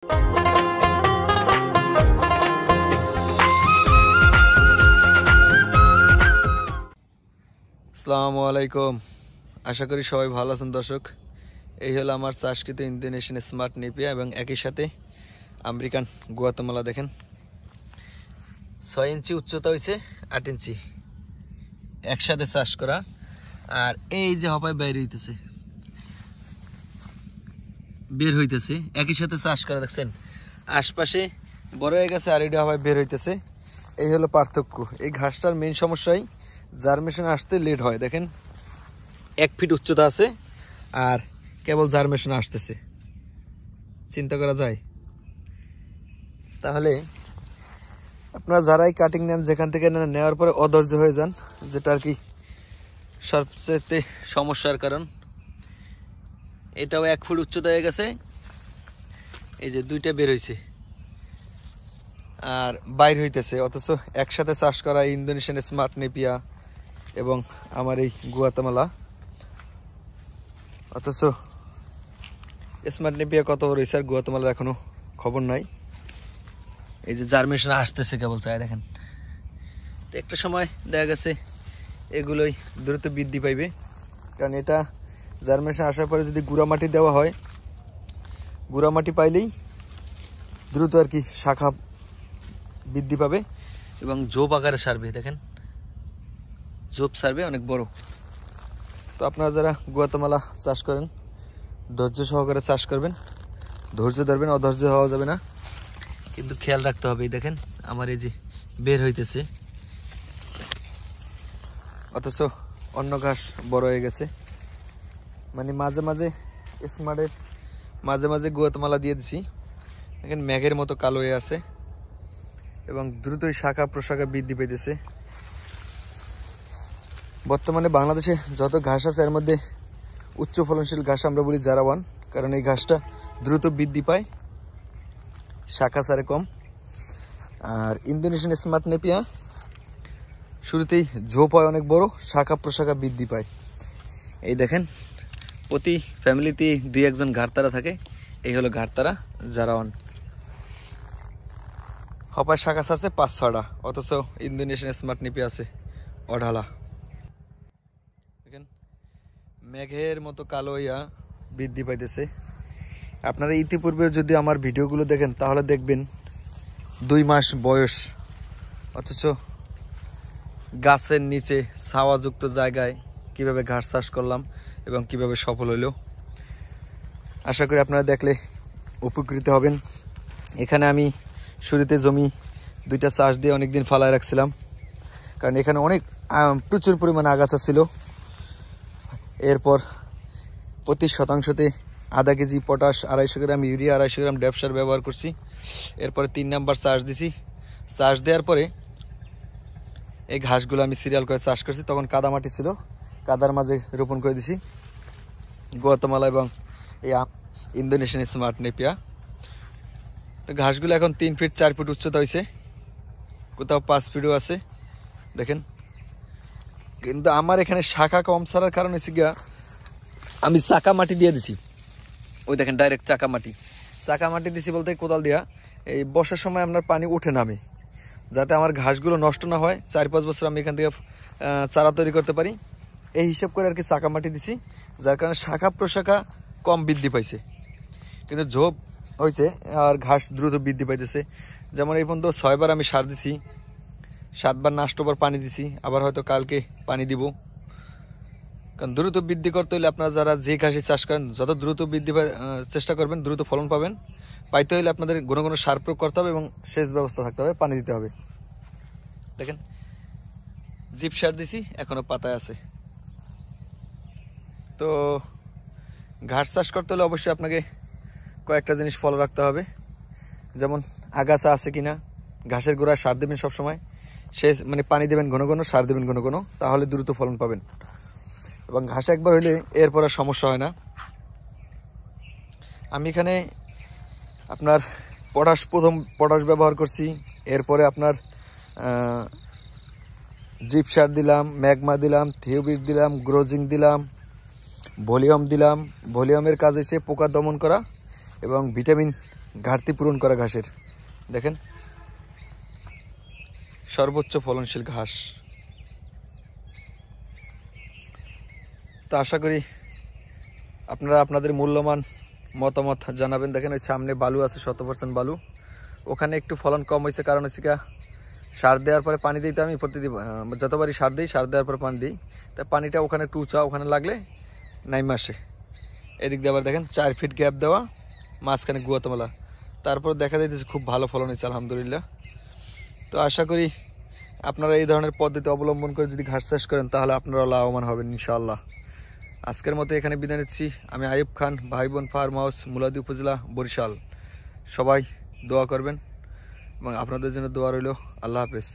আসসালামু আলাইকুম, আশা করি সবাই ভালো আছেন দর্শক। এই হলো আমার চাষকৃত ইন্দোনেশিয়ান স্মার্ট নেপিয়া এবং একই সাথে আমেরিকান গুয়াতেমালা। দেখেন 6 ইঞ্চি উচ্চতা হয়েছে, 8 ইঞ্চি একসাথে চাষ করা। আর এই যে হপায় বের হইতেছে একই সাথে চাষ করা। দেখছেন আশপাশে বড় হয়ে গেছে আর এটা হপায় বের হইতেছে। এই হলো পার্থক্য। এই ঘাসটার মেইন সমস্যাই জার্মেশন আসতে লেট হয়। দেখেন 1 ফিট উচ্চতা আছে আর কেবল জার্মেশন আসতেছে, চিন্তা করা যায়। তাহলে আপনারা যারাই কাটিং নেন, যেখান থেকে নেওয়ার পরে অধৈর্য হয়ে যান, যেটা আর কি সবচেয়ে সমস্যার কারণ। এটাও 1 ফুট উচ্চতা হয়ে গেছে, এই যে 2টা বের হয়েছে আর বাইর হইতেছে। অথচ একসাথে চাষ করা ইন্দোনেশিয়ান স্মার্ট নেপিয়া এবং আমার এই গুয়াতেমালা, অথচ স্মার্ট নেপিয়া কত বড় হয়েছে আর গুয়াতেমালার এখনো খবর নাই। এই যে জার্মেশন আসতেছে কেবল, চাই দেখেন। তো একটা সময় দেখা গেছে এগুলোই দ্রুত বৃদ্ধি পাইবে, কারণ এটা জার্মেশন আসার পরে যদি গুঁড়া মাটি দেওয়া হয়, গুঁড়া মাটি পাইলেই দ্রুত আর কি শাখা বৃদ্ধি পাবে এবং ঝোপ আকারে সারবে। দেখেন ঝোপ সারবে অনেক বড়। তো আপনারা যারা গুয়াতেমালা চাষ করেন, ধৈর্য সহকারে চাষ করবেন, ধৈর্য ধরবেন, অধৈর্য হওয়া যাবে না, কিন্তু খেয়াল রাখতে হবে। দেখেন আমার এই যে বের হইতেছে, অথচ অন্য ঘাস বড় হয়ে গেছে। মানে মাঝে মাঝে স্মার্টের মাঝে মাঝে গুয়াতেমালা দিয়ে দিছি। দেখেন মেঘের মতো কালো হয়ে আছে এবং দ্রুতই শাখা প্রশাখা বৃদ্ধি পেতেছে। বর্তমানে বাংলাদেশে যত ঘাস আছে এর মধ্যে উচ্চ ফলনশীল ঘাস আমরা বলি জারাওয়ান, কারণ এই ঘাসটা দ্রুত বৃদ্ধি পায়, শাখা সারে কম। আর ইন্দোনেশিয়ান স্মার্ট নেপিয়া শুরুতেই ঝোপ হয় অনেক বড়, শাখা প্রশাখা বৃদ্ধি পায়। এই দেখেন প্রতি ফ্যামিলিতে 2-1 জন ঘাড়তারা থাকে। এই হলো ঘাড়তারা জারাওয়ান। হপায় শাখা আছে 5-6টা, অথচ ইন্দোনেশিয়ান স্মার্ট নেপিয়া আছে অঢালা। দেখেন মেঘের মতো কালো হইয়া বৃদ্ধি পাইতেছে। আপনারা ইতিপূর্বে যদি আমার ভিডিওগুলো দেখেন তাহলে দেখবেন 2 মাস বয়স, অথচ গাছের নিচে ছাওয়াযুক্ত জায়গায় কিভাবে ঘাস চাষ করলাম এবং কিভাবে সফল হইল। আশা করি আপনারা দেখলে উপকৃত হবেন। এখানে আমি শুরুতে জমি 2টা চাষ দিয়ে অনেকদিন ফালায় রাখছিলাম, কারণ এখানে অনেক প্রচুর পরিমাণে আগাছা ছিল। এরপর প্রতি শতাংশতে আধা কেজি পটাশ, 250 গ্রাম ইউরিয়া, 250 গ্রাম ড্যাপসার ব্যবহার করছি। এরপরে 3 নাম্বার চাষ দিছি। চাষ দেওয়ার পরে এই ঘাসগুলো আমি সিরিয়াল করে চাষ করছি। তখন কাদা মাটি ছিল, কাদার মাঝে রোপণ করে দিছি গুয়াতেমালা এবং এই ইন্দোনেশিয়ান স্মার্ট নেপিয়া। তো ঘাসগুলো এখন 3 ফিট 4 ফিট উচ্চতা হয়েছে, কোথাও 5 ফিটও আছে। দেখেন কিন্তু আমার এখানে শাখা কম ছাড়ার কারণ হচ্ছে গিয়া আমি চাকা মাটি দিয়ে দিছি। ওই দেখেন ডাইরেক্ট চাকা মাটি দিছি বলতে কোদাল দিয়া। এই বর্ষার সময় আপনার পানি উঠে নামে, যাতে আমার ঘাসগুলো নষ্ট না হয়, 4-5 বছর আমি এখান থেকে চারা তৈরি করতে পারি, এই হিসাব করে আর কি চাকা মাটি দিছি। যার কারণে শাখা প্রশাখা কম বৃদ্ধি পাইছে, কিন্তু ঝোপ হয়েছে আর ঘাস দ্রুত বৃদ্ধি পাইতেছে। যেমন এই পর্যন্ত 6 বার আমি সার দিছি, 7 বার না 8 বার পানি দিছি, আবার হয়তো কালকে পানি দিব। কারণ দ্রুত বৃদ্ধি করতে হলে আপনারা যারা যে ঘাসে চাষ করেন যত দ্রুত বৃদ্ধি চেষ্টা করবেন, দ্রুত ফলন পাইতে হলে আপনাদের ঘন ঘন সার প্রয়োগ করতে হবে এবং সেচ ব্যবস্থা থাকতে হবে, পানি দিতে হবে। দেখেন জিপ সার দিছি, এখনো পাতায় আছে। তো ঘাস চাষ করতে হলে অবশ্যই আপনাকে কয়েকটা জিনিস ফলো রাখতে হবে, যেমন আগাছা আছে কিনা, ঘাসের গোড়ায় সার দেবেন সবসময়, মানে পানি দেবেন ঘন ঘন, সার দেবেন ঘন ঘন, তাহলে দ্রুত ফলন পাবেন। এবং ঘাস একবার হইলে এরপর আর সমস্যা হয় না। আমি এখানে আপনার প্রথম পটাশ ব্যবহার করছি, এরপরে আপনার জিপ সার দিলাম, ম্যাগমা দিলাম, থিওবিট দিলাম, গ্রোজিং দিলাম, ভলিউম দিলাম। ভলিউমের কাজ হচ্ছে পোকা দমন করা এবং ভিটামিন ঘাটতি পূরণ করা ঘাসের। দেখেন সর্বোচ্চ ফলনশীল ঘাস। তো আশা করি আপনারা আপনাদের মূল্যবান মতামত জানাবেন। দেখেন ওই সামনে বালু আছে, 100% বালু। ওখানে একটু ফলন কম হয়েছে, কারণ হচ্ছে সার দেওয়ার পরে পানি দিতে আমি প্রতিদিন যতবারই সার দিই, সার দেওয়ার পর পানি দিই, তাই পানিটা ওখানে একটু উঁচা, ওখানে লাগলে নাইমা আসে। এদিক দিয়ে আবার দেখেন 4 ফিট গ্যাপ দেওয়া, মাঝখানে গুয়াতমালা। তারপর দেখা যাইতেছে খুব ভালো ফলন হয়েছে আলহামদুলিল্লাহ। তো আশা করি আপনারা এই ধরনের পদ্ধতি অবলম্বন করে যদি ঘাস চাষ করেন তাহলে আপনারা লাভবান হবেন ইনশাআল্লাহ। আজকের মতো এখানে বিদায় নিচ্ছি। আমি আইয়ুব খান, ভাই বোন ফার্ম হাউস, মুলাদি উপজেলা, বরিশাল। সবাই দোয়া করবেন এবং আপনাদের জন্য দোয়া রইল। আল্লাহ হাফেজ।